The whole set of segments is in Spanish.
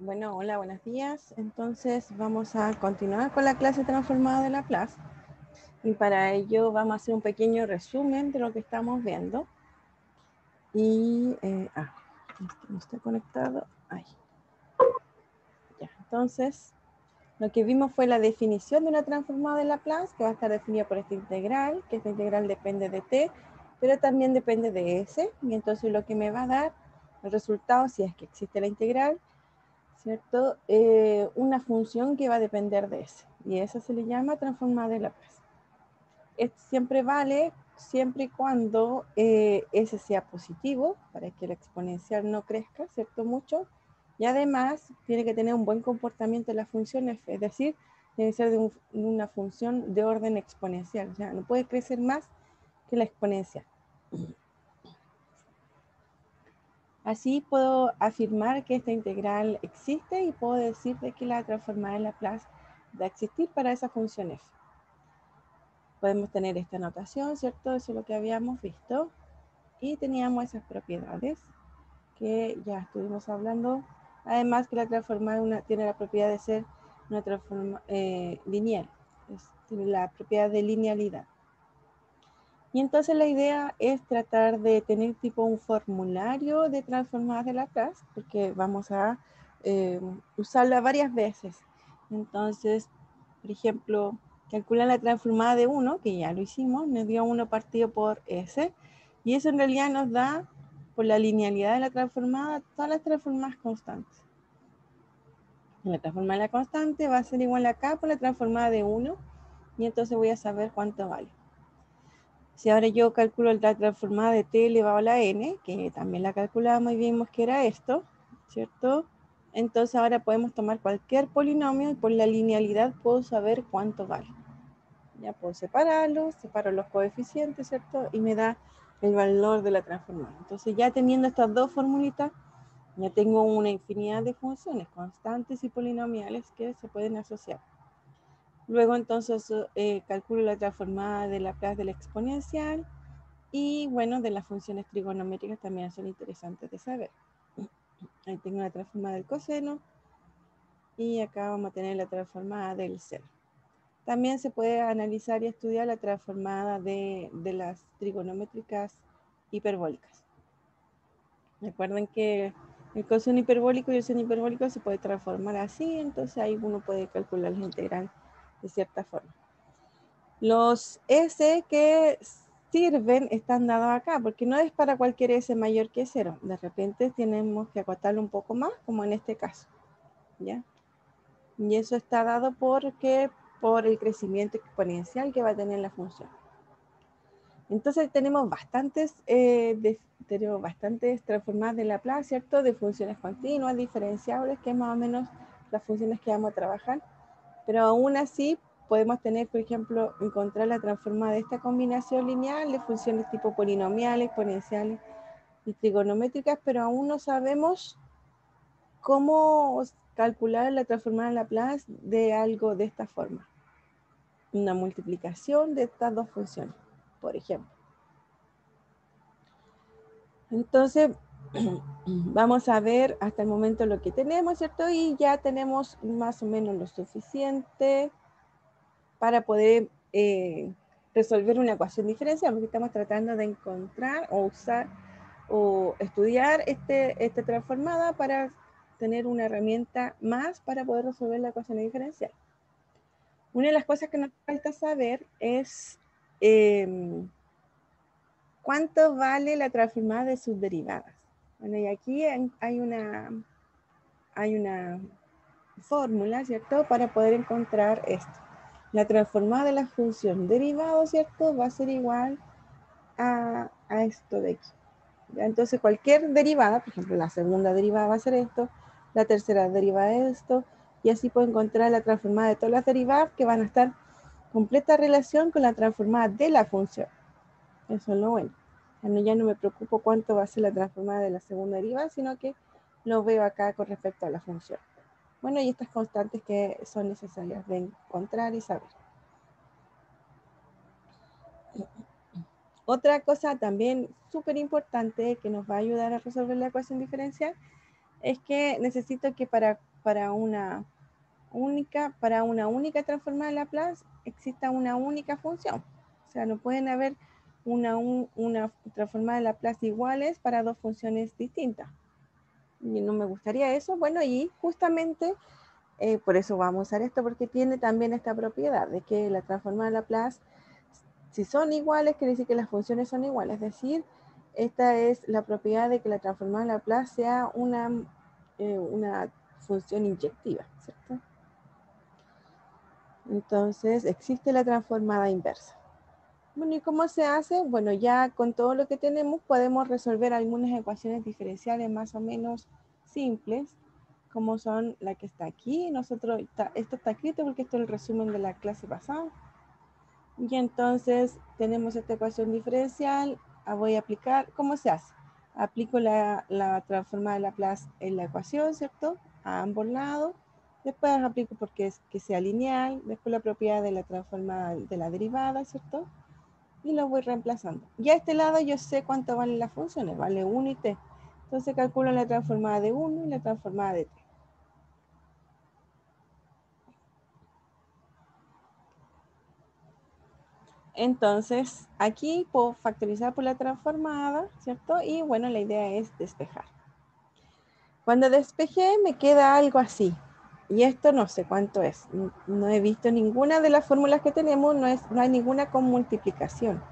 Bueno, hola, buenos días. Entonces vamos a continuar con la clase transformada de Laplace. Y para ello vamos a hacer un pequeño resumen de lo que estamos viendo. Y, no está conectado. Ahí. Ya, entonces, lo que vimos fue la definición de una transformada de Laplace, que va a estar definida por esta integral, que esta integral depende de t, pero también depende de s. Y entonces lo que me va a dar el resultado, si es que existe la integral, ¿cierto? Una función que va a depender de S. Y esa se le llama transformada de Laplace. Esto siempre vale siempre y cuando S sea positivo, para que la exponencial no crezca, ¿cierto? Mucho. Y además tiene que tener un buen comportamiento de la función f, es decir, tiene que ser de una función de orden exponencial. O sea, no puede crecer más que la exponencial. Así puedo afirmar que esta integral existe y puedo decir de que la transformada de Laplace va a existir para esa función f. Podemos tener esta notación, ¿cierto? Eso es lo que habíamos visto. Y teníamos esas propiedades que ya estuvimos hablando. Además que la transformada tiene la propiedad de ser una transformada lineal. Tiene la propiedad de linealidad. Y entonces la idea es tratar de tener tipo un formulario de transformadas de Laplace, porque vamos a usarla varias veces. Entonces, por ejemplo, calcular la transformada de 1, que ya lo hicimos, nos dio 1 partido por S, y eso en realidad nos da, por la linealidad de la transformada, todas las transformadas constantes. La transformada de la constante va a ser igual acá por la transformada de 1, y entonces voy a saber cuánto vale. Si ahora yo calculo la transformada de t elevado a la n, que también la calculamos y vimos que era esto, ¿cierto? Entonces ahora podemos tomar cualquier polinomio y por la linealidad puedo saber cuánto vale. Ya puedo separarlos, separo los coeficientes, ¿cierto? Y me da el valor de la transformada. Entonces ya teniendo estas dos formulitas, ya tengo una infinidad de funciones constantes y polinomiales que se pueden asociar. Luego entonces calculo la transformada de Laplace de la exponencial y bueno, de las funciones trigonométricas también son interesantes de saber. Ahí tengo la transformada del coseno y acá vamos a tener la transformada del seno. También se puede analizar y estudiar la transformada de las trigonométricas hiperbólicas. Recuerden que el coseno hiperbólico y el seno hiperbólico se puede transformar así, entonces ahí uno puede calcular la integral de cierta forma. Los S que sirven están dados acá, porque no es para cualquier S mayor que 0. De repente tenemos que acotarlo un poco más, como en este caso. ¿Ya? Y eso está dado porque por el crecimiento exponencial que va a tener la función. Entonces tenemos bastantes transformadas de Laplace, ¿cierto? De funciones continuas, diferenciables, que es más o menos las funciones que vamos a trabajar. Pero aún así podemos tener, por ejemplo, encontrar la transformada de esta combinación lineal de funciones tipo polinomiales, exponenciales y trigonométricas, pero aún no sabemos cómo calcular la transformada de Laplace de algo de esta forma. Una multiplicación de estas dos funciones, por ejemplo. Entonces, vamos a ver hasta el momento lo que tenemos, ¿cierto? Y ya tenemos más o menos lo suficiente para poder resolver una ecuación diferencial, porque estamos tratando de encontrar o usar o estudiar esta transformada para tener una herramienta más para poder resolver la ecuación diferencial. Una de las cosas que nos falta saber es cuánto vale la transformada de sus derivadas. Bueno, y aquí hay una fórmula, ¿cierto? Para poder encontrar esto. La transformada de la función derivado, ¿cierto? Va a ser igual a esto de aquí. ¿Ya? Entonces cualquier derivada, por ejemplo, la segunda derivada va a ser esto, la tercera derivada es esto, y así puedo encontrar la transformada de todas las derivadas que van a estar en completa relación con la transformada de la función. Eso es lo bueno. Ya no me preocupo cuánto va a ser la transformada de la segunda derivada, sino que lo veo acá con respecto a la función. Bueno, y estas constantes que son necesarias de encontrar y saber. Otra cosa también súper importante que nos va a ayudar a resolver la ecuación diferencial es que necesito que para para una única transformada de Laplace exista una única función. O sea, no pueden haber una transformada de Laplace iguales para dos funciones distintas. Y no me gustaría eso. Bueno, y justamente por eso vamos a usar esto, porque tiene también esta propiedad de que la transformada de Laplace, si son iguales, quiere decir que las funciones son iguales. Es decir, esta es la propiedad de que la transformada de Laplace sea una función inyectiva, ¿cierto? Entonces, existe la transformada inversa. Bueno, ¿y cómo se hace? Bueno, ya con todo lo que tenemos podemos resolver algunas ecuaciones diferenciales más o menos simples, como son la que está aquí. Esto está escrito porque esto es el resumen de la clase pasada. Y entonces tenemos esta ecuación diferencial. Voy a aplicar, ¿cómo se hace? Aplico la transformada de Laplace en la ecuación, ¿cierto? A ambos lados. Después aplico porque es que sea lineal. Después la propiedad de la transformada de la derivada, ¿cierto? Y lo voy reemplazando. Y a este lado yo sé cuánto valen las funciones. Vale 1 y t. Entonces calculo la transformada de 1 y la transformada de t. Entonces, aquí puedo factorizar por la transformada, ¿cierto? Y bueno, la idea es despejar. Cuando despejé me queda algo así. Y esto no sé cuánto es. No he visto ninguna de las fórmulas que tenemos, no hay ninguna con multiplicación.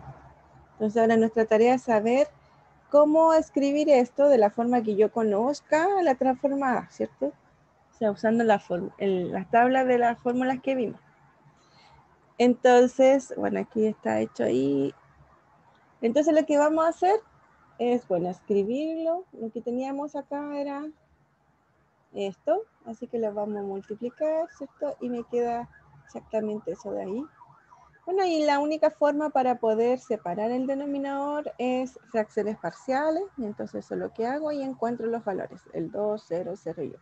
Entonces ahora nuestra tarea es saber cómo escribir esto de la forma que yo conozca la transformada, ¿cierto? O sea, usando las tablas de las fórmulas que vimos. Entonces, bueno, aquí está hecho ahí. Entonces lo que vamos a hacer es, bueno, escribirlo. Lo que teníamos acá era esto, así que lo vamos a multiplicar, ¿cierto? Y me queda exactamente eso de ahí. Bueno, y la única forma para poder separar el denominador es fracciones parciales, y entonces eso es lo que hago y encuentro los valores, el 2, 0, 0 y 1.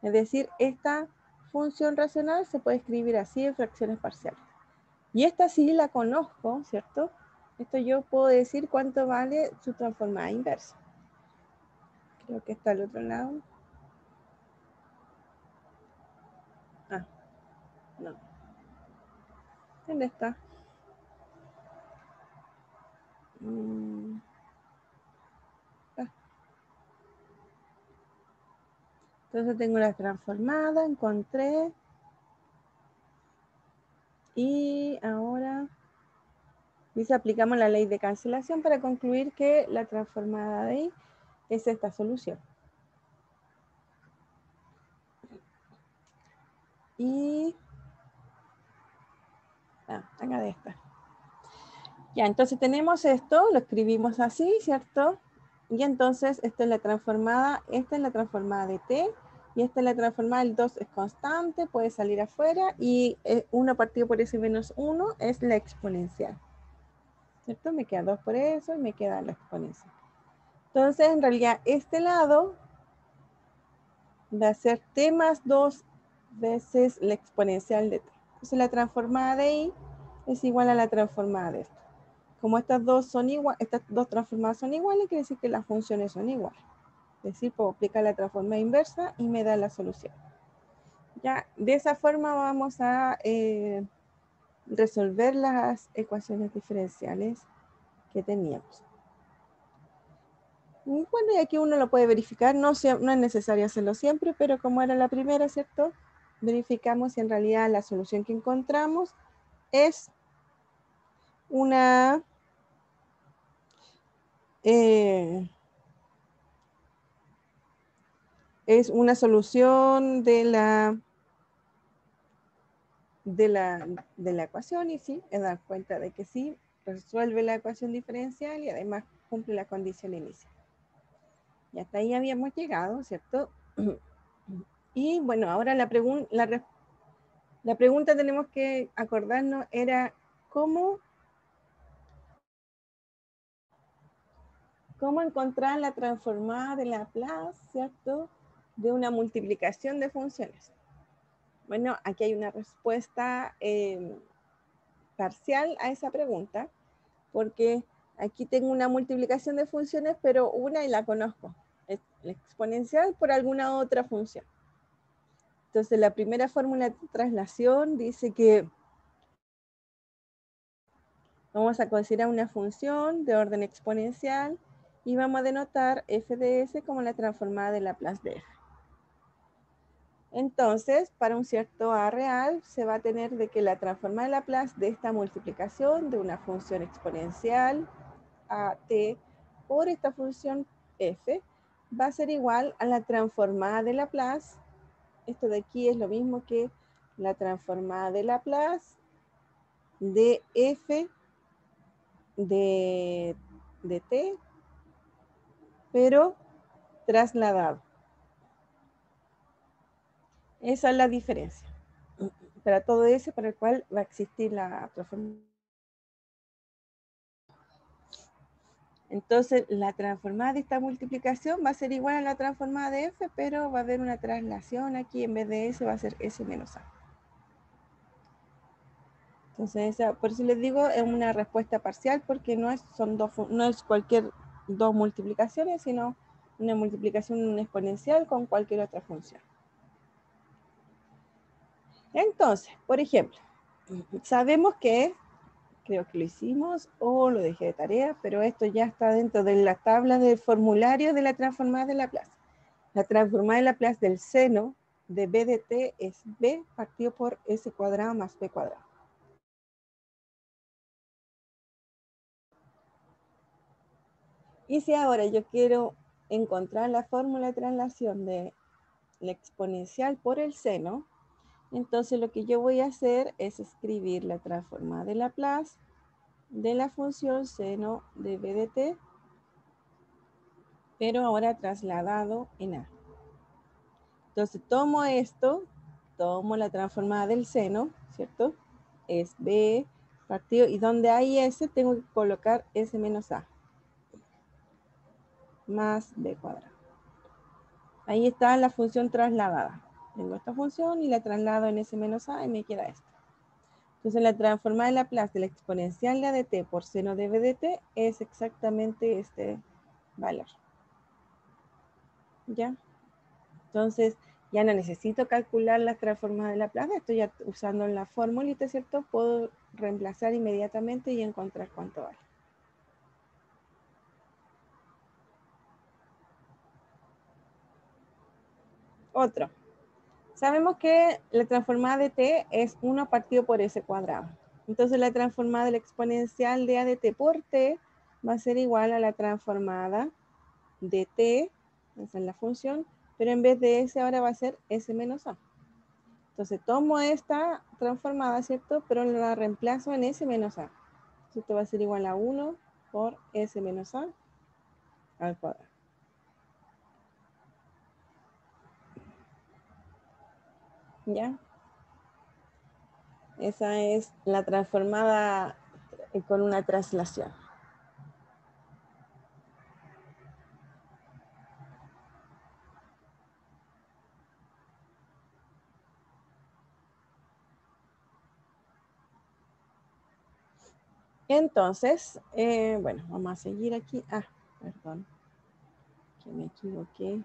Es decir, esta función racional se puede escribir así en fracciones parciales. Y esta sí la conozco, ¿cierto? Esto yo puedo decir cuánto vale su transformada inversa. Creo que está al otro lado. Ah, no. ¿Dónde está? Entonces tengo la transformada, encontré. Y ahora dice, aplicamos la ley de cancelación para concluir que la transformada de I es esta solución. Y acá de esta. Ya, entonces tenemos esto, lo escribimos así, ¿cierto? Y entonces esta es la transformada de t, y esta es la transformada, el 2 es constante, puede salir afuera, y 1 partido por s menos 1 es la exponencial. ¿Cierto? Me queda 2 por eso y me queda la exponencial. Entonces, en realidad, este lado va a ser t más 2 veces la exponencial de t. Entonces, la transformada de i es igual a la transformada de esto. Como estas dos transformadas son iguales, quiere decir que las funciones son iguales. Es decir, puedo aplicar la transformada inversa y me da la solución. Ya, de esa forma vamos a resolver las ecuaciones diferenciales que teníamos. Y bueno, y aquí uno lo puede verificar, no es necesario hacerlo siempre, pero como era la primera, ¿cierto? Verificamos si en realidad la solución que encontramos es una solución de la ecuación, y sí, me dan cuenta de que sí, resuelve la ecuación diferencial y además cumple la condición inicial. Y hasta ahí habíamos llegado, ¿cierto? Y bueno, ahora la pregunta tenemos que acordarnos era cómo encontrar la transformada de Laplace, ¿cierto? De una multiplicación de funciones. Bueno, aquí hay una respuesta parcial a esa pregunta, porque aquí tengo una multiplicación de funciones, pero una y la conozco, es la exponencial por alguna otra función. Entonces, la primera fórmula de traslación dice que vamos a considerar una función de orden exponencial y vamos a denotar f de s como la transformada de Laplace de f. Entonces, para un cierto A real, se va a tener de que la transformada de Laplace de esta multiplicación de una función exponencial a t por esta función f va a ser igual a la transformada de Laplace. Esto de aquí es lo mismo que la transformada de Laplace de f de t, pero trasladado. Esa es la diferencia. Para todo eso, para el cual va a existir la transformación. Entonces, la transformada de esta multiplicación va a ser igual a la transformada de f, pero va a haber una traslación aquí, en vez de s va a ser s menos a. Entonces, por eso les digo, es una respuesta parcial, porque no es cualquier dos multiplicaciones, sino una multiplicación exponencial con cualquier otra función. Entonces, por ejemplo, sabemos que, creo que lo hicimos o lo dejé de tarea, pero esto ya está dentro de la tabla del formulario de la transformada de Laplace. La transformada de Laplace del seno de b de t es b partido por s cuadrado más b cuadrado. Y si ahora yo quiero encontrar la fórmula de traslación de la exponencial por el seno, entonces lo que yo voy a hacer es escribir la transformada de Laplace de la función seno de b de t, pero ahora trasladado en a. Entonces tomo esto, tomo la transformada del seno, ¿cierto? Es b partido, y donde hay s tengo que colocar s menos a más b cuadrado. Ahí está la función trasladada. Tengo esta función y la traslado en s menos a y me queda esto. Entonces la transformada de Laplace de la exponencial de a de t por seno de b de t es exactamente este valor. ¿Ya? Entonces ya no necesito calcular las transformadas de Laplace, estoy ya usando la formulita, ¿cierto? Puedo reemplazar inmediatamente y encontrar cuánto vale. Otro. Sabemos que la transformada de t es 1 partido por s cuadrado. Entonces la transformada de la exponencial de a de t por t va a ser igual a la transformada de t, esa es la función, pero en vez de s ahora va a ser s menos a. Entonces tomo esta transformada, ¿cierto? Pero la reemplazo en s menos a. Esto va a ser igual a 1 por s menos a al cuadrado. ¿Ya? Esa es la transformada con una traslación. Entonces, bueno, vamos a seguir aquí. Ah, perdón, que me equivoqué.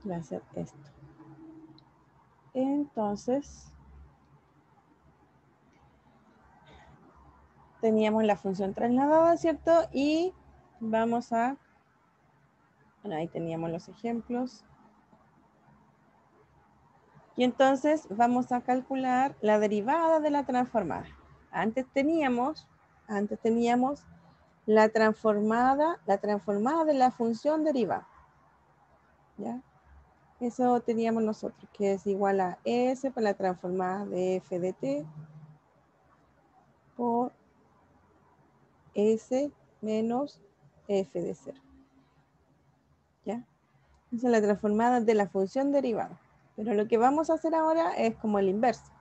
Voy a hacer esto. Entonces, teníamos la función trasladada, ¿cierto? Y vamos a, bueno, ahí teníamos los ejemplos. Y entonces vamos a calcular la derivada de la transformada. Antes teníamos la transformada de la función derivada. ¿Ya? Eso teníamos nosotros, que es igual a S por la transformada de f de t por S menos f de 0. ¿Ya? Esa es la transformada de la función derivada. Pero lo que vamos a hacer ahora es como el inverso.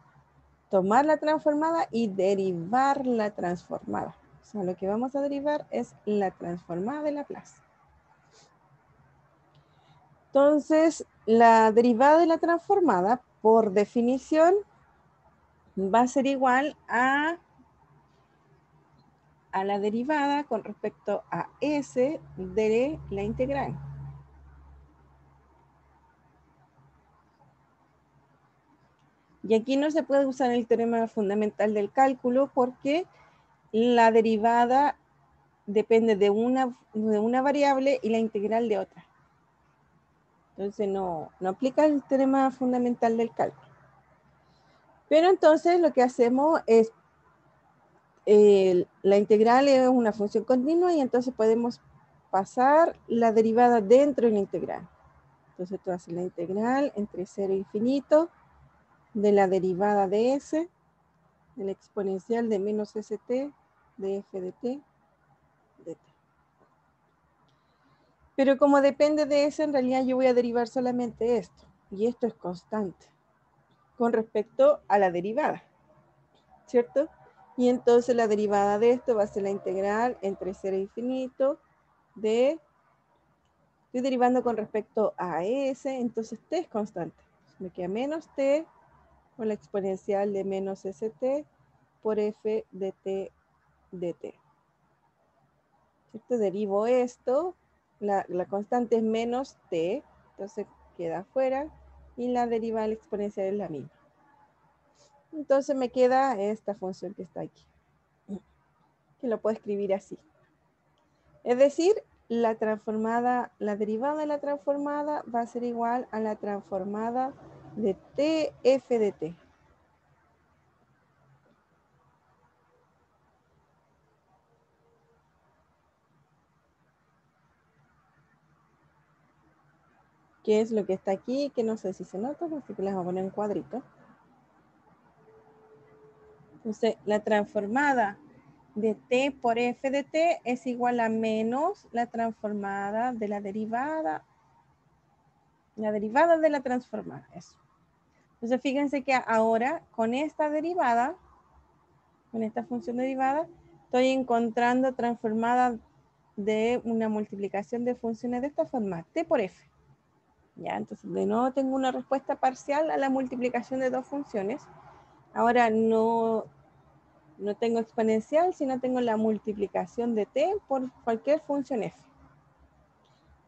Tomar la transformada y derivar la transformada. O sea, lo que vamos a derivar es la transformada de Laplace. Entonces, la derivada de la transformada, por definición, va a ser igual a la derivada con respecto a s de la integral. Y aquí no se puede usar el teorema fundamental del cálculo porque la derivada depende de una variable y la integral de otra. Entonces no aplica el teorema fundamental del cálculo. Pero entonces lo que hacemos es, la integral es una función continua y entonces podemos pasar la derivada dentro de la integral. Entonces tú haces la integral entre 0 e infinito de la derivada de s, de la exponencial de menos st, de f de t, de t. Pero como depende de s, en realidad yo voy a derivar solamente esto. Y esto es constante con respecto a la derivada, ¿cierto? Y entonces la derivada de esto va a ser la integral entre 0 e infinito de, estoy derivando con respecto a s, entonces t es constante. Me queda menos t con la exponencial de menos st por f de t dt. ¿Cierto? Derivo esto, la constante es menos t, entonces queda afuera, y la derivada exponencial es la misma. Entonces me queda esta función que está aquí, que lo puedo escribir así. Es decir, la derivada de la transformada va a ser igual a la transformada de t f de t. Que es lo que está aquí, que no sé si se nota, así que les voy a poner en cuadrito. Entonces, la transformada de t por f de t es igual a menos la transformada de la derivada de la transformada, eso. Entonces, fíjense que ahora, con esta derivada, con esta función derivada, estoy encontrando transformada de una multiplicación de funciones de esta forma, t por f. Ya, entonces de nuevo tengo una respuesta parcial a la multiplicación de dos funciones. Ahora no tengo exponencial, sino tengo la multiplicación de t por cualquier función f.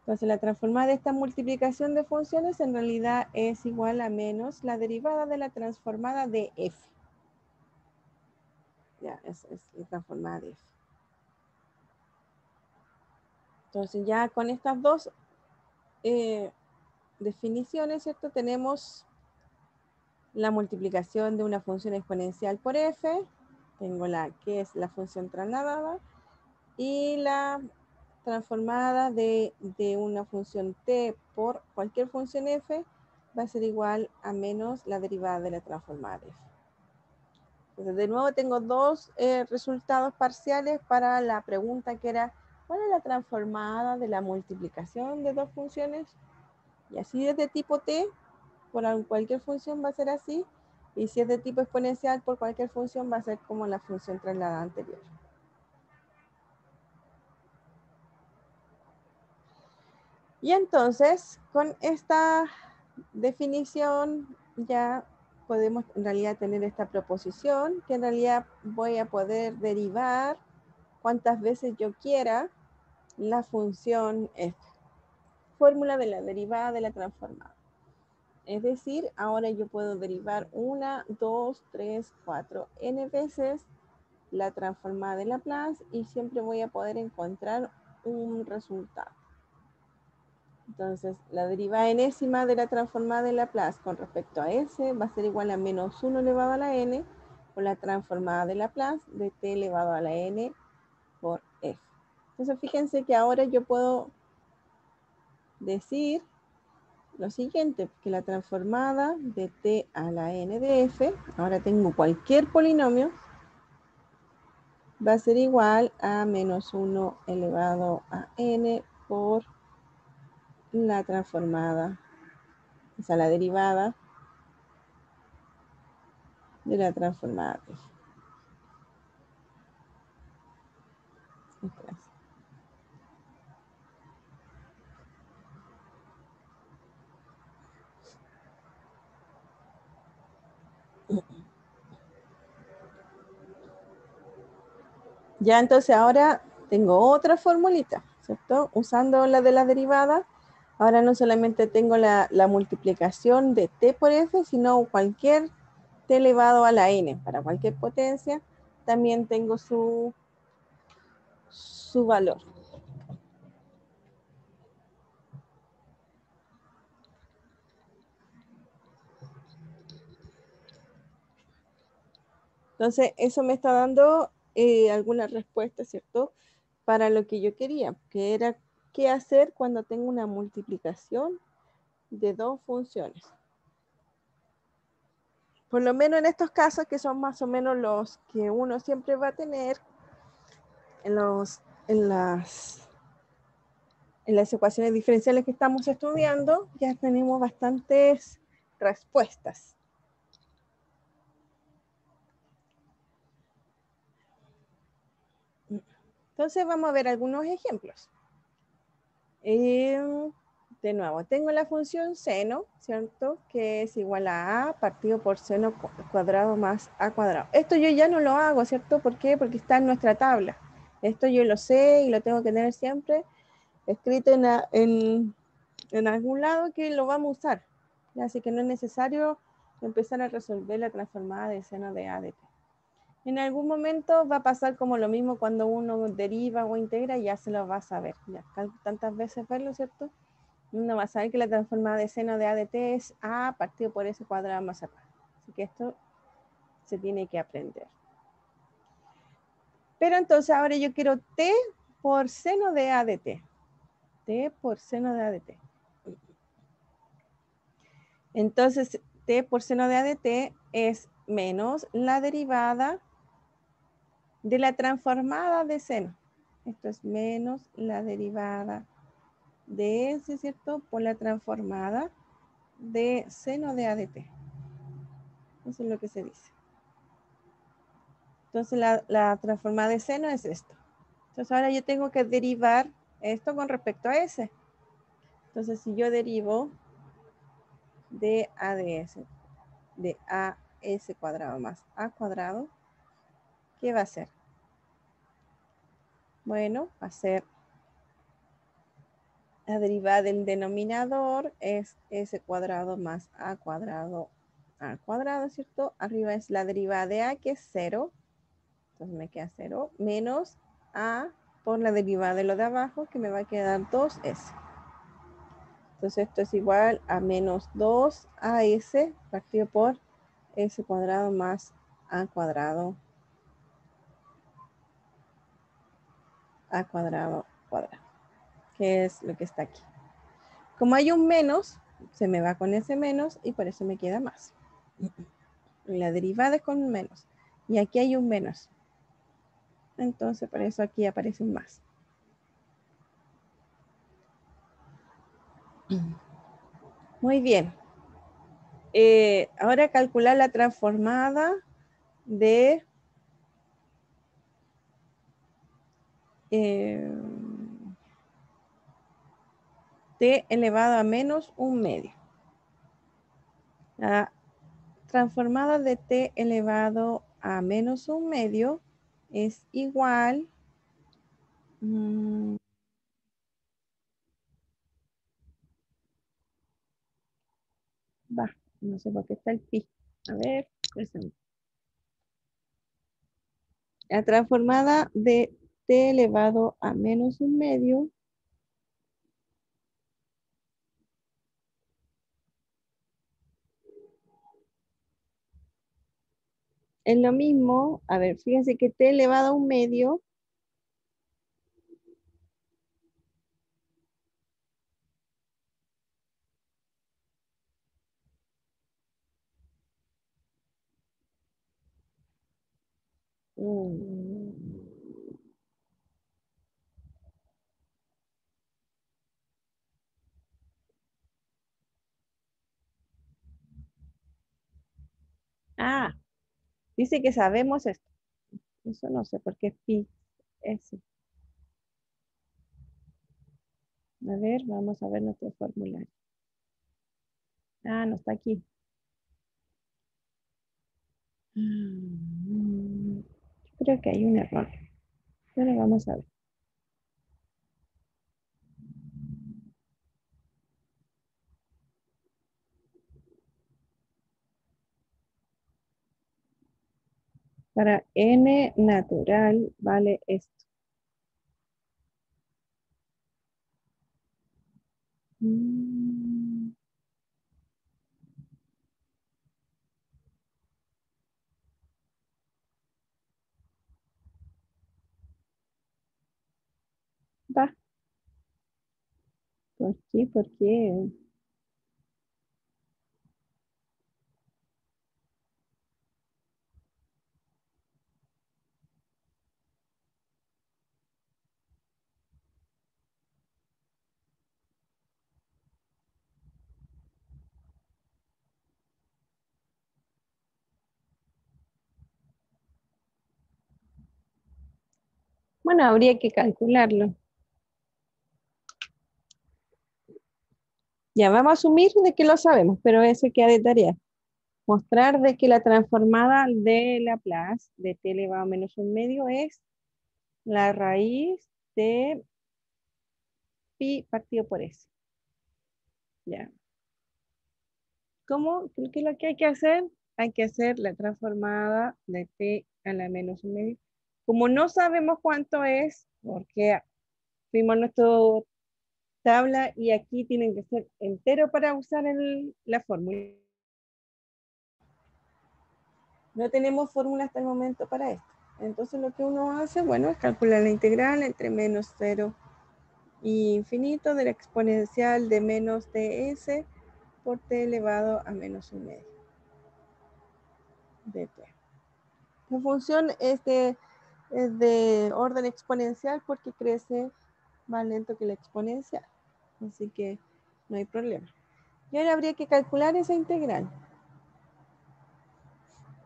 Entonces la transformada de esta multiplicación de funciones en realidad es igual a menos la derivada de la transformada de f. Ya, es la transformada de f. Entonces ya con estas dos definiciones, ¿cierto? Tenemos la multiplicación de una función exponencial por f, tengo la que es la función trasladada, y la transformada de una función t por cualquier función f va a ser igual a menos la derivada de la transformada de f. Entonces, de nuevo tengo dos resultados parciales para la pregunta que era, ¿cuál es la transformada de la multiplicación de dos funciones? Y así es de tipo t, por cualquier función va a ser así, y si es de tipo exponencial por cualquier función va a ser como la función trasladada anterior. Y entonces, con esta definición ya podemos en realidad tener esta proposición, que en realidad voy a poder derivar cuantas veces yo quiera la función f. Fórmula de la derivada de la transformada. Es decir, ahora yo puedo derivar 1, 2, 3, 4, n veces la transformada de Laplace y siempre voy a poder encontrar un resultado. Entonces, la derivada enésima de la transformada de Laplace con respecto a s va a ser igual a menos 1 elevado a la n por la transformada de Laplace de t elevado a la n por f. Entonces, fíjense que ahora yo puedo decir lo siguiente, que la transformada de t a la n de f, ahora tengo cualquier polinomio, va a ser igual a menos 1 elevado a n por la transformada, o sea, la derivada de la transformada de f. Ya entonces ahora tengo otra formulita, ¿cierto? Usando la de la derivada, ahora no solamente tengo la multiplicación de t por f, sino cualquier t elevado a la n para cualquier potencia, también tengo su valor. Entonces, eso me está dando algunas respuestas, ¿cierto? Para lo que yo quería, que era qué hacer cuando tengo una multiplicación de dos funciones. Por lo menos en estos casos, que son más o menos los que uno siempre va a tener en las ecuaciones diferenciales que estamos estudiando, ya tenemos bastantes respuestas. Entonces vamos a ver algunos ejemplos. De nuevo, tengo la función seno, ¿cierto? Que es igual a partido por seno cuadrado más a cuadrado. Esto yo ya no lo hago, ¿cierto? ¿Por qué? Porque está en nuestra tabla. Esto yo lo sé y lo tengo que tener siempre escrito en algún lado que lo vamos a usar. Así que no es necesario empezar a resolver la transformada de seno de A de T. En algún momento va a pasar como lo mismo cuando uno deriva o integra, ya se lo va a saber. Ya tantas veces verlo, ¿cierto? Uno va a saber que la transformada de seno de A de T es A partido por S cuadrado más A. Así que esto se tiene que aprender. Pero entonces ahora yo quiero T por seno de A de T. T por seno de A de T. Entonces, T por seno de A de T es menos la derivada de la transformada de seno. Esto es menos la derivada de S, ¿cierto? Por la transformada de seno de A de T. Eso es lo que se dice. Entonces, la transformada de seno es esto. Entonces, ahora yo tengo que derivar esto con respecto a S. Entonces, si yo derivo de A de S, de AS cuadrado más A cuadrado, ¿qué va a ser? Bueno, va a ser la derivada del denominador es S cuadrado más A cuadrado, ¿cierto? Arriba es la derivada de A, que es 0. Entonces me queda 0 menos A por la derivada de lo de abajo, que me va a quedar 2S. Entonces esto es igual a menos 2AS partido por S cuadrado más A cuadrado cuadrado, que es lo que está aquí. Como hay un menos, se me va con ese menos y por eso me queda más. La derivada es con un menos. Y aquí hay un menos. Entonces, por eso aquí aparece un más. Muy bien. Ahora calcular la transformada de t elevado a menos un medio. La transformada de t elevado a menos un medio es igual no sé por qué está el pi. A ver, la transformada de t elevado a menos un medio es lo mismo. A ver, fíjense que t elevado a un medio dice que sabemos esto. Eso no sé por qué pi es. A ver, vamos a ver nuestro formulario. No está aquí. Creo que hay un error. Pero vamos a ver. Para n natural vale esto. Mm, Va. ¿Por qué? ¿Por qué? Bueno, habría que calcularlo. Ya vamos a asumir de que lo sabemos, pero ese queda de tarea. Mostrar de que la transformada de Laplace de t elevado a menos un medio es la raíz de pi partido por s. Ya. ¿Cómo? ¿Qué es lo que hay que hacer? Hay que hacer la transformada de t a la menos un medio. Como no sabemos cuánto es, porque fuimos a nuestra tabla y aquí tienen que ser entero para usar la fórmula. No tenemos fórmula hasta el momento para esto. Entonces lo que uno hace, bueno, es calcular la integral entre menos 0 y infinito de la exponencial de menos ds por t elevado a menos un medio de t. La función es de orden exponencial porque crece más lento que la exponencial. Así que no hay problema. Y ahora habría que calcular esa integral.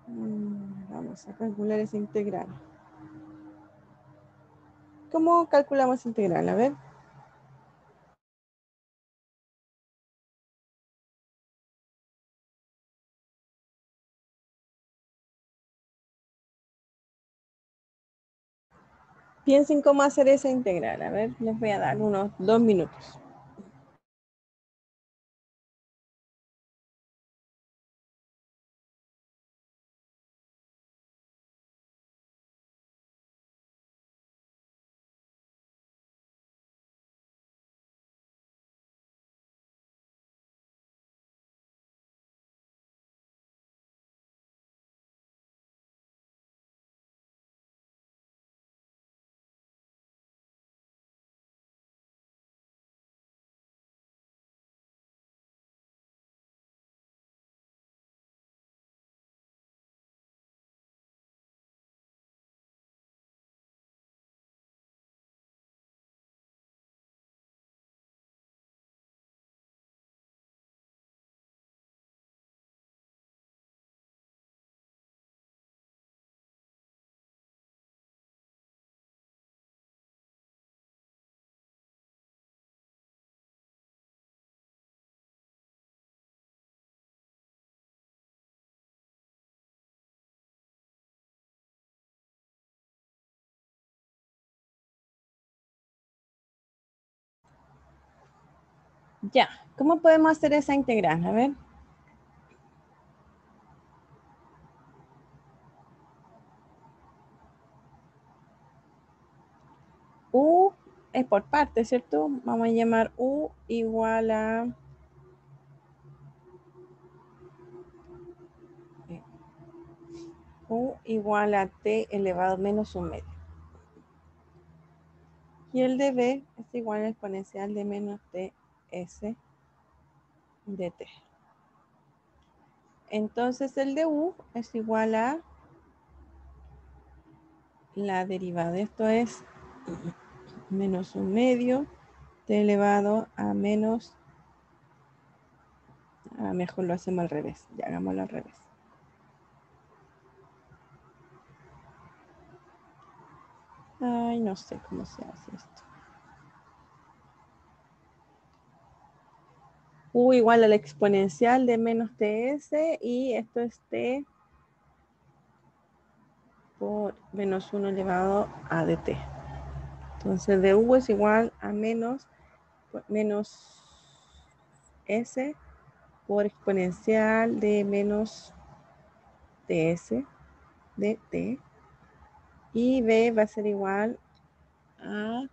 Vamos a calcular esa integral. ¿Cómo calculamos integral? A ver. Piensen cómo hacer esa integral. A ver, les voy a dar unos 2 minutos. Ya, ¿cómo podemos hacer esa integral? A ver. U es por parte, ¿cierto? Vamos a llamar U igual a... U igual a t elevado a menos un medio. Y el de b es igual a la exponencial de menos ds de t. Entonces el de u es igual a la derivada. Esto es menos un medio t elevado a menos... mejor lo hacemos al revés. Ya hagámoslo al revés. Ay, no sé cómo se hace esto. U igual a la exponencial de menos ts y esto es t por menos 1 elevado a dt. Entonces de u es igual a menos s por exponencial de menos ts de t. Y b va a ser igual a,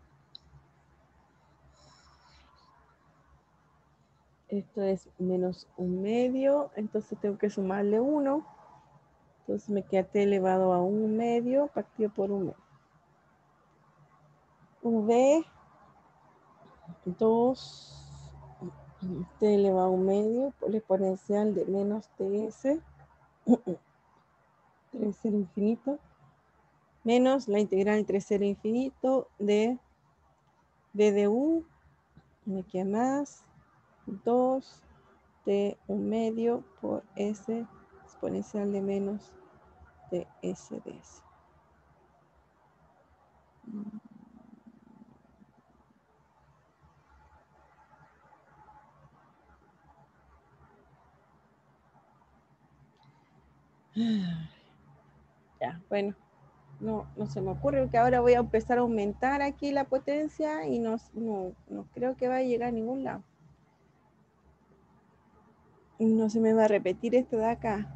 esto es menos 1/2, entonces tengo que sumarle 1. Entonces me queda t elevado a 1/2 partido por 1/2. v 2 t elevado a 1/2 por la exponencial de menos ts 3 0 infinito menos la integral entre 0 infinito de b de u, me queda más 2 t 1/2 por s exponencial de menos de s de s. Ya, bueno, no se me ocurre que ahora voy a empezar a aumentar aquí la potencia y no creo que va a llegar a ningún lado. No se me va a repetir esto de acá.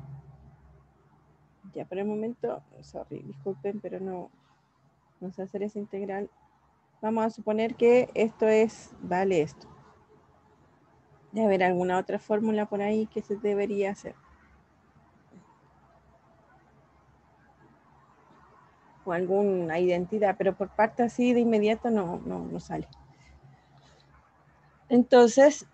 Ya, por el momento, sorry, disculpen, pero no sé hacer esa integral. Vamos a suponer que esto vale esto. Debe haber alguna otra fórmula por ahí que se debería hacer. O alguna identidad, pero por parte así de inmediato no sale. Entonces,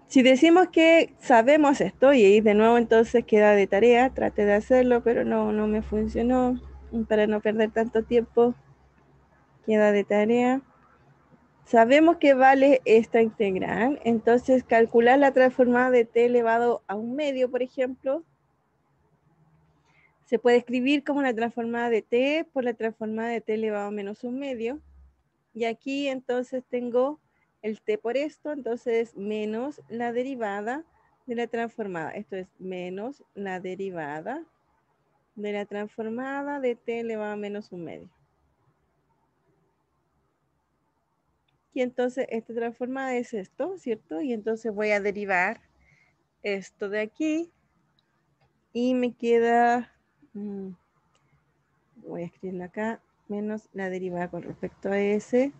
si decimos que sabemos esto, y ahí de nuevo entonces queda de tarea, traté de hacerlo, pero no me funcionó, para no perder tanto tiempo, queda de tarea. Sabemos que vale esta integral, entonces calcular la transformada de t elevado a 1/2, por ejemplo, se puede escribir como la transformada de t por la transformada de t elevado a menos 1/2. Y aquí entonces tengo el t por esto, entonces menos la derivada de la transformada. Esto es menos la derivada de la transformada de t elevado a menos 1/2. Y entonces esta transformada es esto, ¿cierto? Y entonces voy a derivar esto de aquí y me queda, voy a escribirlo acá, menos la derivada con respecto a s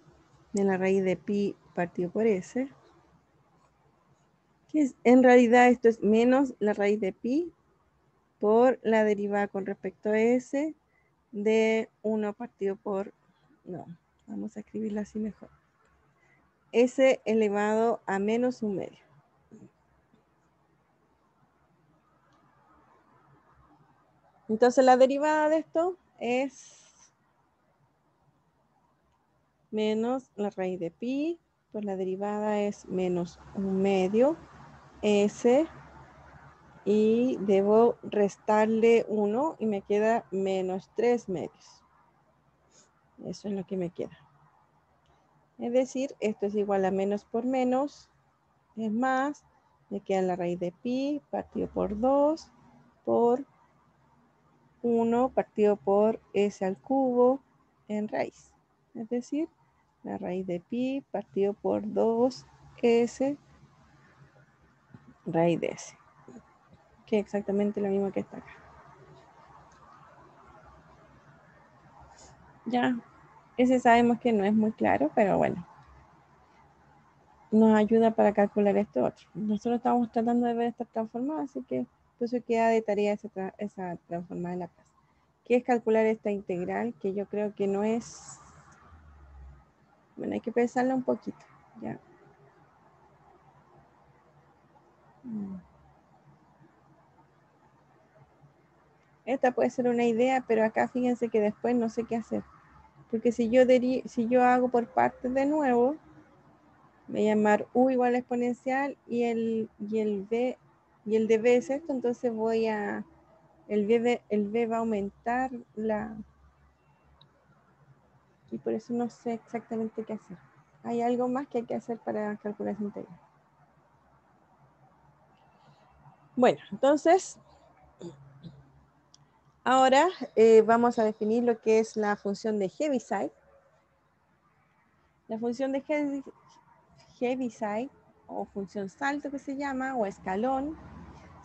de la raíz de pi partido por s. Que en realidad esto es menos la raíz de pi por la derivada con respecto a s de 1 partido por, no, vamos a escribirlo así mejor, s elevado a menos 1/2. Entonces la derivada de esto es menos la raíz de pi, pues la derivada es menos 1/2 s, y debo restarle 1 y me queda menos 3/2. Eso es lo que me queda. Es decir, esto es igual a menos por menos, es más, me queda la raíz de pi partido por 2 por 1 partido por s al cubo en raíz. Es decir, la raíz de pi partido por 2s raíz de s, que es exactamente lo mismo que está acá. Ya, ese sabemos que no es muy claro, pero bueno, nos ayuda para calcular esto otro. Nosotros estamos tratando de ver esta transformada, así que por eso queda de tarea esa transformada en la clase, que es calcular esta integral, que yo creo que no es, bueno, hay que pensarla un poquito, ya. Esta puede ser una idea, pero acá fíjense que después no sé qué hacer, porque si yo hago por partes de nuevo, voy a llamar u igual a exponencial y el de b es esto, entonces voy a, el b va a aumentar y por eso no sé exactamente qué hacer. Hay algo más que hay que hacer para calcular esa integral. Bueno, entonces, ahora vamos a definir lo que es la función de Heaviside. La función de Heaviside, o función salto que se llama, o escalón,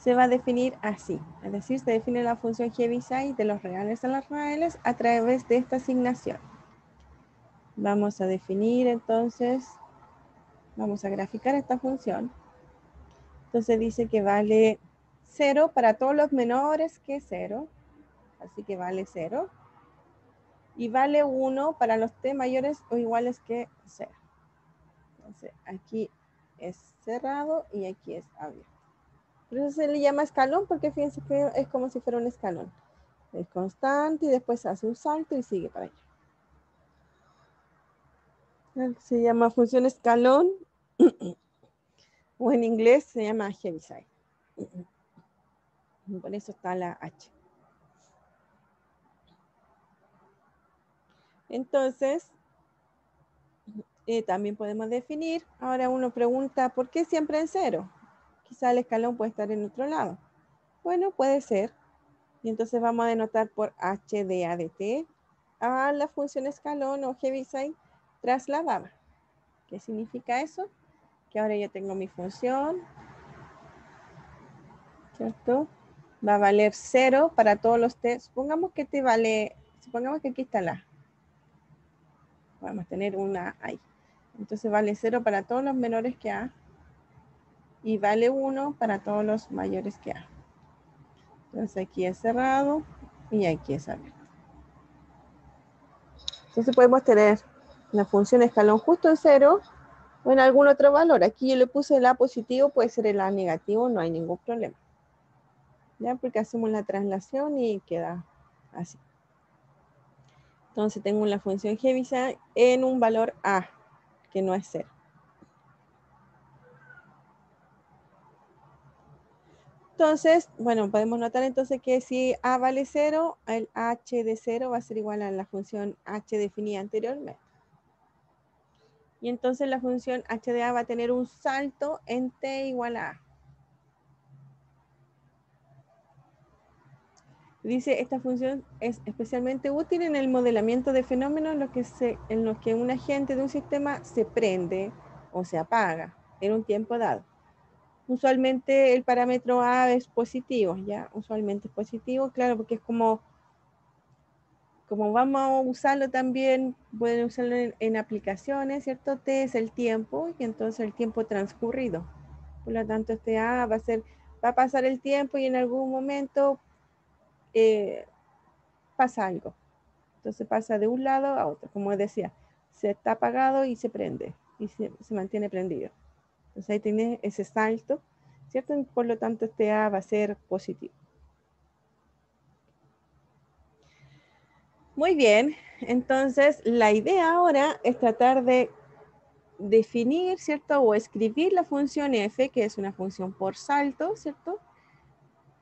se va a definir así. Es decir, se define la función Heaviside de los reales a las reales a través de esta asignación. Vamos a definir entonces, vamos a graficar esta función. Entonces dice que vale 0 para todos los menores que 0. Así que vale 0. Y vale 1 para los t mayores o iguales que 0. Entonces aquí es cerrado y aquí es abierto. Por eso se le llama escalón, porque fíjense que es como si fuera un escalón. Es constante y después hace un salto y sigue para allá. Se llama función escalón o en inglés se llama Heaviside. Por eso está la H. Entonces, también podemos definir. Ahora uno pregunta, ¿por qué siempre en 0? Quizá el escalón puede estar en otro lado. Bueno, puede ser. Y entonces vamos a denotar por h de a de t a la función escalón o Heaviside trasladada. ¿Qué significa eso? Que ahora ya tengo mi función, ¿cierto? Va a valer 0 para todos los t. Supongamos que supongamos que aquí está la a. Vamos a tener una ahí. Entonces vale 0 para todos los menores que a y vale 1 para todos los mayores que a. Entonces aquí es cerrado y aquí es abierto. Entonces podemos tener la función escalón justo en 0 o en algún otro valor. Aquí yo le puse el a positivo, puede ser el a negativo, no hay ningún problema. ¿Ya? Porque hacemos la traslación y queda así. Entonces tengo la función Heaviside en un valor a, que no es 0. Entonces, bueno, podemos notar entonces que si a vale 0, el h de 0 va a ser igual a la función h definida anteriormente. Y entonces la función h de a va a tener un salto en t igual a a. Dice, esta función es especialmente útil en el modelamiento de fenómenos en los que un agente de un sistema se prende o se apaga en un tiempo dado. Usualmente el parámetro a es positivo, ¿ya? Usualmente es positivo, claro, porque es como vamos a usarlo también, pueden usarlo en aplicaciones, ¿cierto? T es el tiempo y entonces el tiempo transcurrido. Por lo tanto, este A va a pasar el tiempo y en algún momento pasa algo. Entonces pasa de un lado a otro. Como decía, se está apagado y se prende y se mantiene prendido. Entonces ahí tiene ese salto, ¿cierto? Y por lo tanto, este A va a ser positivo. Muy bien, entonces la idea ahora es tratar de definir, ¿cierto? O escribir la función f, que es una función por salto, ¿cierto?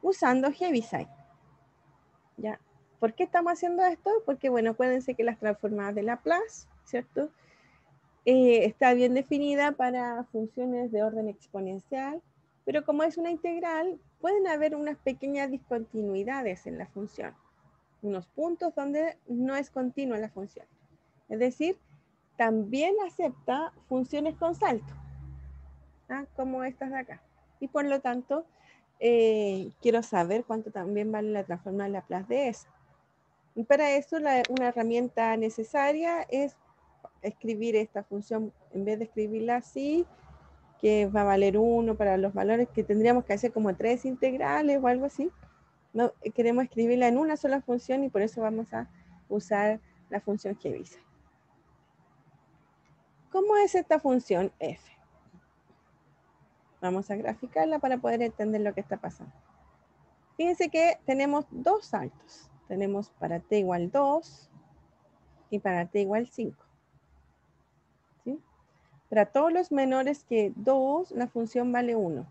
Usando Heaviside. ¿Ya? ¿Por qué estamos haciendo esto? Porque, bueno, acuérdense que las transformadas de Laplace, ¿cierto? Está bien definida para funciones de orden exponencial, pero como es una integral, pueden haber unas pequeñas discontinuidades en la función. Unos puntos donde no es continua la función. Es decir, también acepta funciones con salto, ¿ah? Como estas de acá. Y por lo tanto, quiero saber cuánto también vale la transformada de Laplace de esa. Y para eso, una herramienta necesaria es escribir esta función, en vez de escribirla así, que va a valer 1 para los valores que tendríamos que hacer como 3 integrales o algo así. No, queremos escribirla en una sola función y por eso vamos a usar la función Heaviside. ¿Cómo es esta función f? Vamos a graficarla para poder entender lo que está pasando. Fíjense que tenemos dos saltos. Tenemos para t igual 2 y para t igual 5. ¿Sí? Para todos los menores que 2, la función vale 1.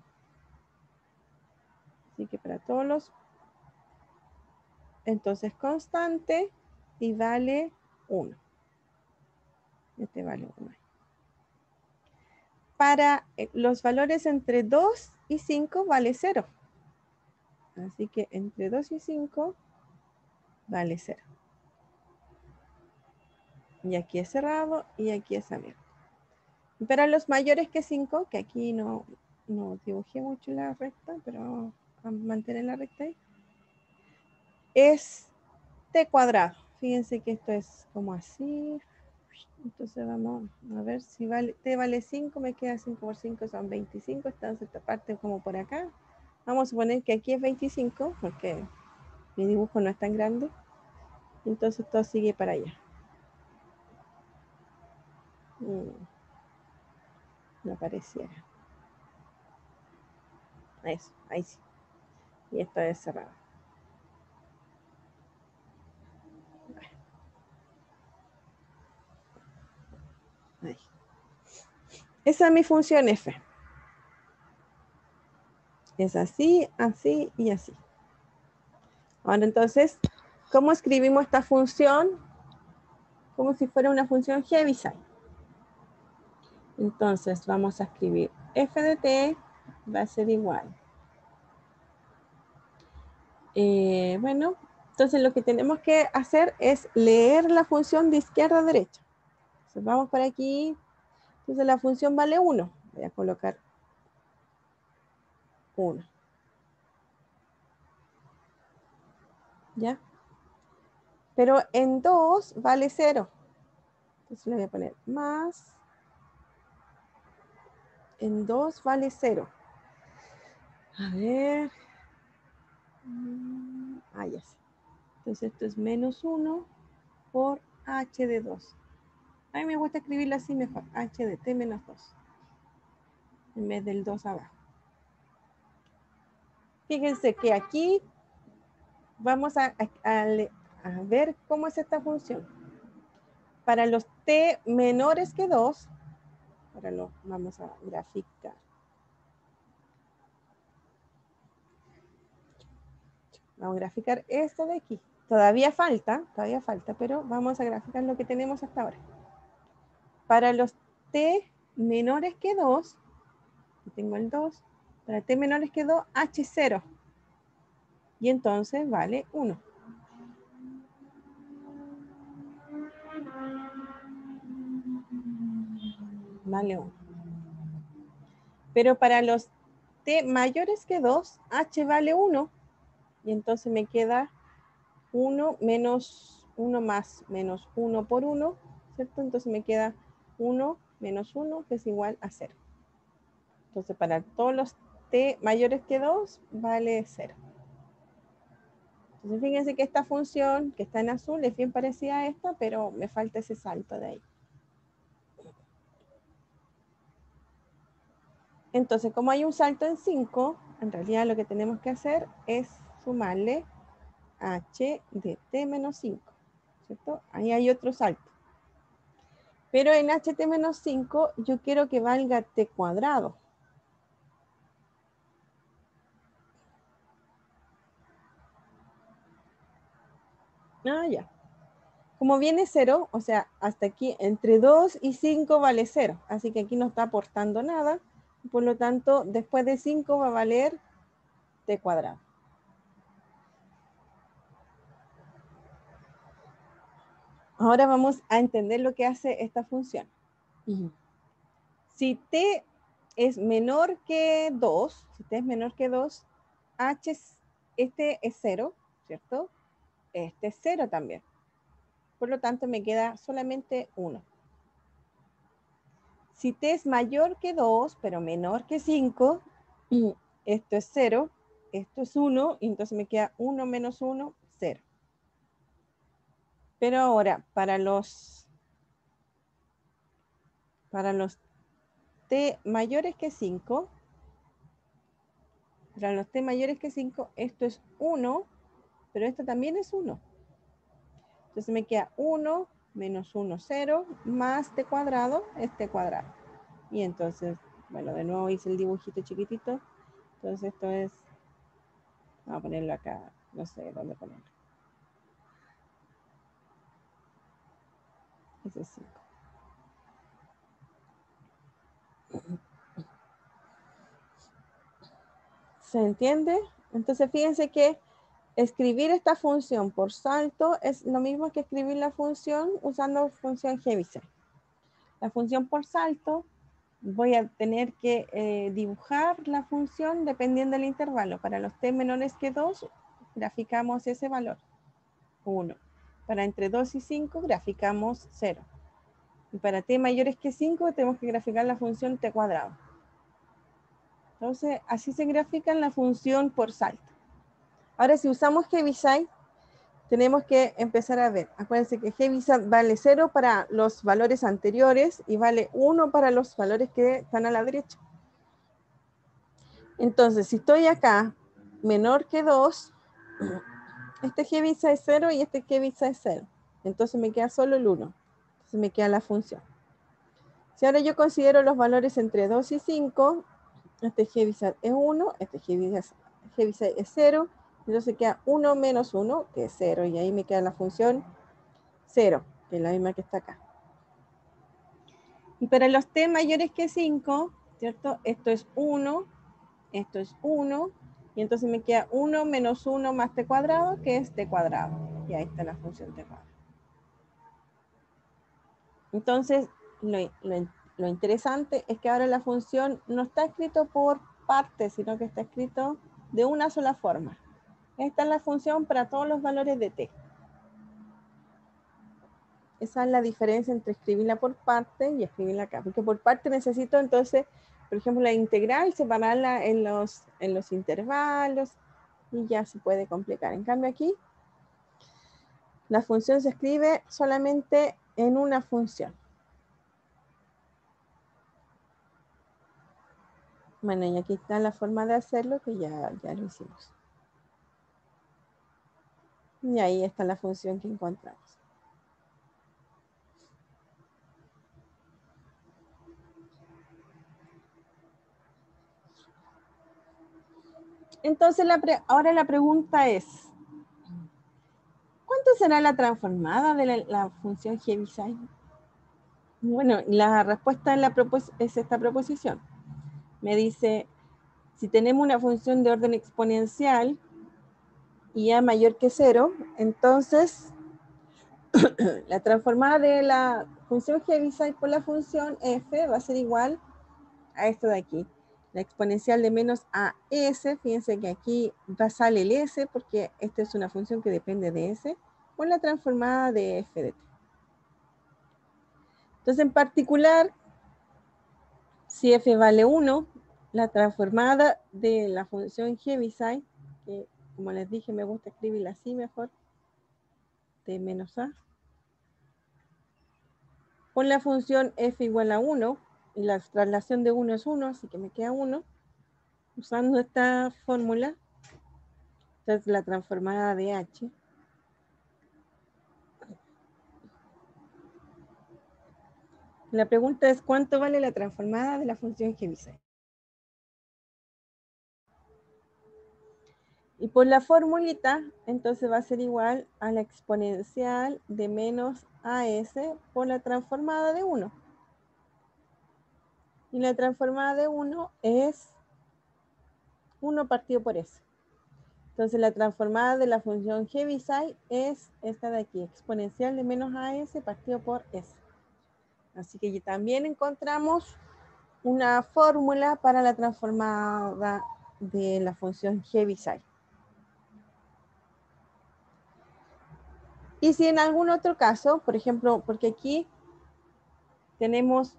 Así que para todos los, entonces constante y vale 1. Este vale 1. Para los valores entre 2 y 5 vale 0. Así que entre 2 y 5 vale 0. Y aquí es cerrado y aquí es abierto. Para los mayores que 5, que aquí no dibujé mucho la recta, pero a mantener la recta ahí, es t cuadrado. Fíjense que esto es como así. Entonces vamos a ver si vale, t vale 5, me queda 5 por 5 son 25, entonces esta parte como por acá. Vamos a suponer que aquí es 25, porque mi dibujo no es tan grande. Entonces todo sigue para allá. No pareciera. Eso, ahí sí. Y esto es cerrado. Ahí. Esa es mi función f. Es así, así y así. Ahora entonces, ¿cómo escribimos esta función? Como si fuera una función Heaviside. Entonces vamos a escribir f de t va a ser igual. Bueno, entonces lo que tenemos que hacer es leer la función de izquierda a derecha. Entonces vamos por aquí. Entonces la función vale 1. Voy a colocar 1. ¿Ya? Pero en 2 vale 0. Entonces le voy a poner más. En 2 vale 0. A ver. Ya sé. Entonces esto es menos 1 por h de 2. A mí me gusta escribirlo así mejor. H de t menos 2. En vez del 2 abajo. Fíjense que aquí vamos a ver cómo es esta función. Para los t menores que 2, ahora lo vamos a graficar. Vamos a graficar esto de aquí. Todavía falta, pero vamos a graficar lo que tenemos hasta ahora. Para los t menores que 2, tengo el 2, para t menores que 2, h0. Y entonces vale 1. Vale 1. Pero para los t mayores que 2, h vale 1. Y entonces me queda 1 menos 1 más menos 1 por 1, ¿cierto? Entonces me queda 1 menos 1, que es igual a 0. Entonces para todos los t mayores que 2, vale 0. Entonces fíjense que esta función que está en azul es bien parecida a esta, pero me falta ese salto de ahí. Entonces, como hay un salto en 5, en realidad lo que tenemos que hacer es sumarle h de t menos 5, ¿cierto? Ahí hay otro salto. Pero en ht menos 5 yo quiero que valga t cuadrado. Ya. Como viene 0, o sea, hasta aquí entre 2 y 5 vale 0. Así que aquí no está aportando nada. Por lo tanto, después de 5 va a valer t cuadrado. Ahora vamos a entender lo que hace esta función. Si t es menor que 2, h, este es 0, ¿cierto? Este es 0 también. Por lo tanto, me queda solamente 1. Si t es mayor que 2, pero menor que 5, esto es 0, esto es 1, y entonces me queda 1 menos 1, 0. Pero ahora, para los t mayores que 5, esto es 1, pero esto también es 1. Entonces me queda 1 menos 1, 0, más t cuadrado es t cuadrado. Y entonces, bueno, de nuevo hice el dibujito chiquitito. Entonces esto es, vamos a ponerlo acá, no sé dónde ponerlo. Ese es 5. ¿Se entiende? Entonces fíjense que escribir esta función por salto es lo mismo que escribir la función usando función Heaviside. La función por salto voy a tener que dibujar la función dependiendo del intervalo. Para los t menores que 2, graficamos ese valor, 1. Para entre 2 y 5, graficamos 0. Y para t mayores que 5, tenemos que graficar la función t cuadrado. Entonces, así se grafica la función por salto. Ahora, si usamos Heaviside, tenemos que empezar a ver. Acuérdense que Heaviside vale 0 para los valores anteriores y vale 1 para los valores que están a la derecha. Entonces, si estoy acá menor que 2, este Heaviside es 0 y este Heaviside es 0. Entonces me queda solo el 1. Entonces me queda la función. Si ahora yo considero los valores entre 2 y 5, este Heaviside es 1, este Heaviside es 0, entonces queda 1 menos 1, que es 0, y ahí me queda la función 0, que es la misma que está acá. Y para los t mayores que 5, ¿cierto? Esto es 1, esto es 1, y entonces me queda 1 menos 1 más t cuadrado, que es t cuadrado. Y ahí está la función t cuadrado. Entonces, lo interesante es que ahora la función no está escrito por partes, sino que está escrito de una sola forma. Esta es la función para todos los valores de t. Esa es la diferencia entre escribirla por parte y escribirla acá. Porque por parte necesito entonces, por ejemplo, la integral, separarla en los intervalos y ya se puede complicar. En cambio aquí, la función se escribe solamente en una función. Bueno, y aquí está la forma de hacerlo que ya lo hicimos. Y ahí está la función que encontramos. Entonces, ahora la pregunta es, ¿cuánto será la transformada de la función Heaviside? Bueno, la respuesta es esta proposición. Me dice, si tenemos una función de orden exponencial y a mayor que 0, entonces la transformada de la función Heaviside por la función f va a ser igual a esto de aquí. La exponencial de menos a s, fíjense que aquí sale el s porque esta es una función que depende de s, por la transformada de f de t. Entonces, en particular, si f vale 1, la transformada de la función Heaviside, que como les dije me gusta escribirla así mejor, t menos a, por la función f igual a 1, y la traslación de 1 es 1, así que me queda 1, usando esta fórmula. Entonces la transformada de h la pregunta es ¿cuánto vale la transformada de la función Heaviside? Y por la formulita, entonces va a ser igual a la exponencial de menos as por la transformada de 1. Y la transformada de 1 es 1 partido por s. Entonces la transformada de la función Heaviside es esta de aquí, exponencial de menos as partido por s. Así que también encontramos una fórmula para la transformada de la función Heaviside. Y si en algún otro caso, por ejemplo, porque aquí tenemos,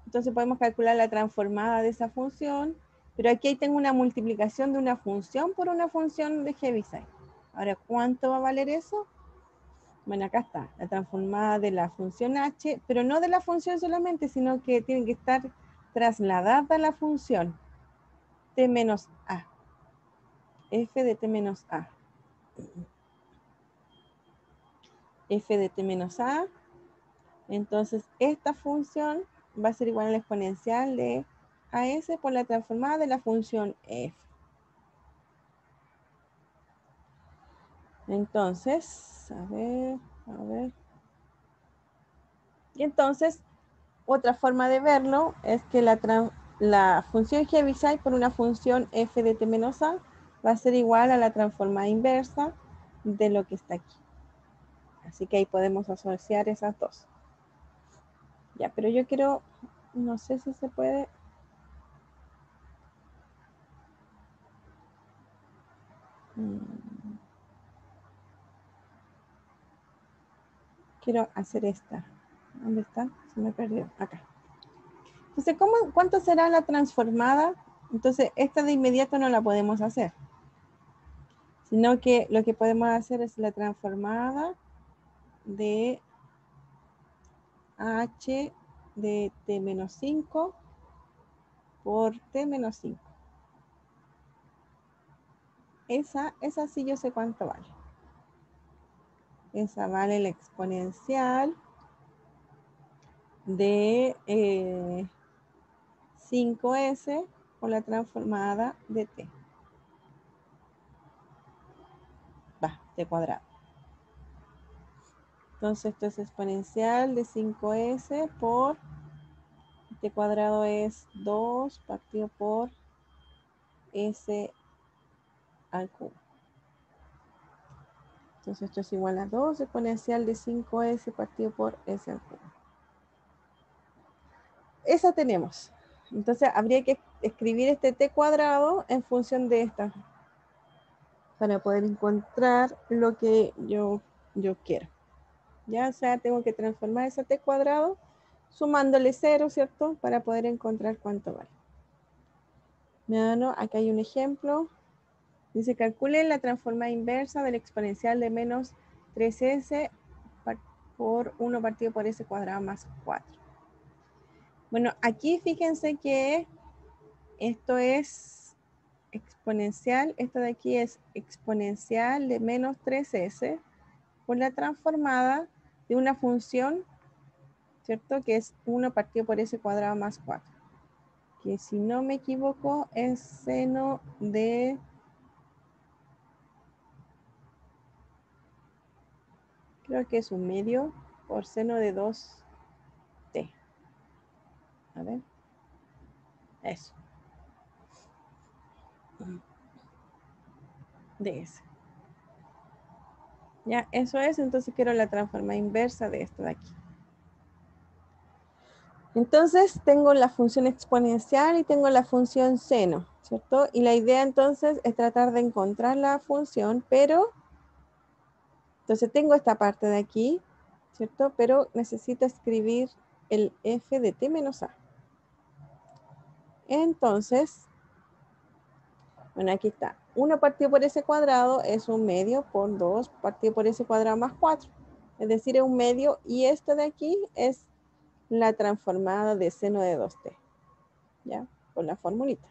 entonces podemos calcular la transformada de esa función, pero aquí tengo una multiplicación de una función por una función de Heaviside. Ahora, ¿cuánto va a valer eso? Bueno, acá está, la transformada de la función h, pero no de la función solamente, sino que tiene que estar trasladada a la función t menos a, f de t menos a. F de t menos a, entonces esta función va a ser igual a la exponencial de as por la transformada de la función f. Entonces, a ver. Y entonces, otra forma de verlo es que la función Heaviside por una función f de t menos a va a ser igual a la transformada inversa de lo que está aquí. Así que ahí podemos asociar esas dos. Ya, pero yo quiero No sé si se puede. Quiero hacer esta. ¿Dónde está? Se me perdió. Acá. Entonces, ¿cuánto será la transformada? Entonces, esta de inmediato no la podemos hacer. Sino que lo que podemos hacer es la transformada de h de t menos 5 por t menos 5. Esa sí yo sé cuánto vale. Esa vale la exponencial de 5s por la transformada de t. Va, t cuadrado. Entonces esto es exponencial de 5s por t cuadrado es 2 partido por s al cubo. Entonces esto es igual a 2 exponencial de 5s partido por s al cubo. Esa tenemos. Entonces habría que escribir este t cuadrado en función de esta para poder encontrar lo que yo quiero. Ya, o sea, tengo que transformar ese t cuadrado sumándole 0, ¿cierto? Para poder encontrar cuánto vale. Bueno, acá hay un ejemplo. Dice, calcule la transformada inversa del exponencial de menos 3s por 1 partido por s cuadrado más 4. Bueno, aquí fíjense que esto es exponencial, esto de aquí es exponencial de menos 3s por la transformada de una función, ¿cierto? Que es 1 partido por s cuadrado más 4. Que si no me equivoco es seno de... Creo que es un medio por seno de 2t. A ver. Eso. De ese. Ya, eso es. Entonces quiero la transformada inversa de esto de aquí. Entonces tengo la función exponencial y tengo la función seno, ¿cierto? Y la idea entonces es tratar de encontrar la función, pero... Entonces tengo esta parte de aquí, ¿cierto? Pero necesito escribir el f de t menos a. Entonces, bueno, aquí está. 1 partido por s cuadrado es un medio por 2 partido por s cuadrado más 4. Es decir, es un medio. Y esto de aquí es la transformada de seno de 2t. ¿Ya? Con la formulita.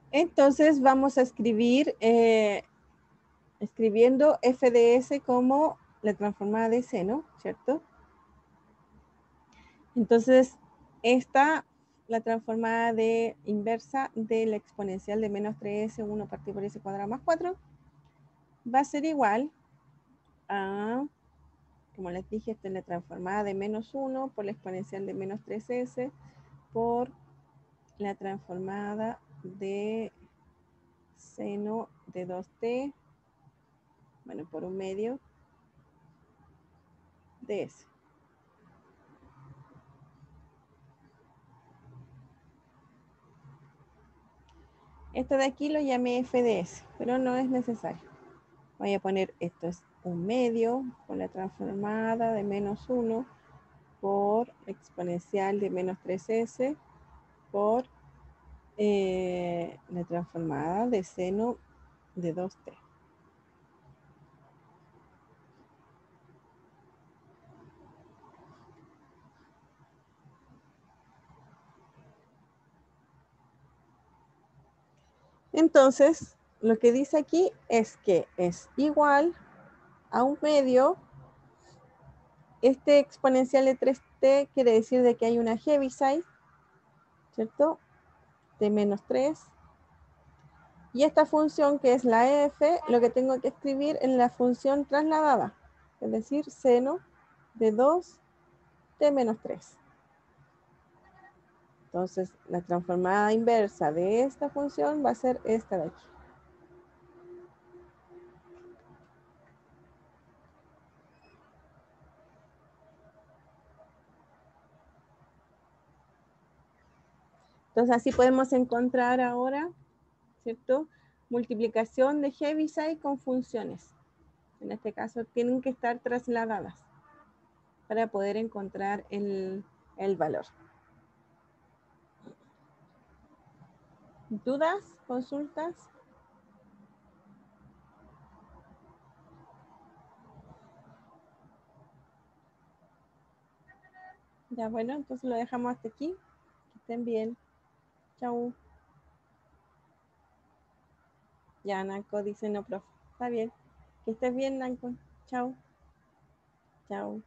Entonces vamos a escribir, escribiendo f de s como la transformada de seno, ¿cierto? Entonces, esta, la transformada de inversa de la exponencial de menos 3s, 1 partido por s cuadrado más 4, va a ser igual a, como les dije, esta es la transformada de menos 1 por la exponencial de menos 3s por la transformada de seno de 2t, bueno, por un medio de s. Esto de aquí lo llamé f de s, pero no es necesario. Voy a poner esto es un medio con la transformada de menos 1 por exponencial de menos 3s por la transformada de seno de 2t. Entonces, lo que dice aquí es que es igual a un medio. Este exponencial de 3t quiere decir de que hay una Heaviside, ¿cierto? De menos 3. Y esta función que es la f, lo que tengo que escribir en la función trasladada, es decir, seno de 2t menos 3. Entonces, la transformada inversa de esta función va a ser esta de aquí. Entonces así podemos encontrar ahora, ¿cierto? Multiplicación de Heaviside con funciones. En este caso tienen que estar trasladadas para poder encontrar el valor. ¿Dudas? ¿Consultas? Ya, bueno, entonces lo dejamos hasta aquí. Que estén bien. Chau. Ya, Nanco dice no, profe. Está bien. Que estés bien, Nanco. Chau. Chau.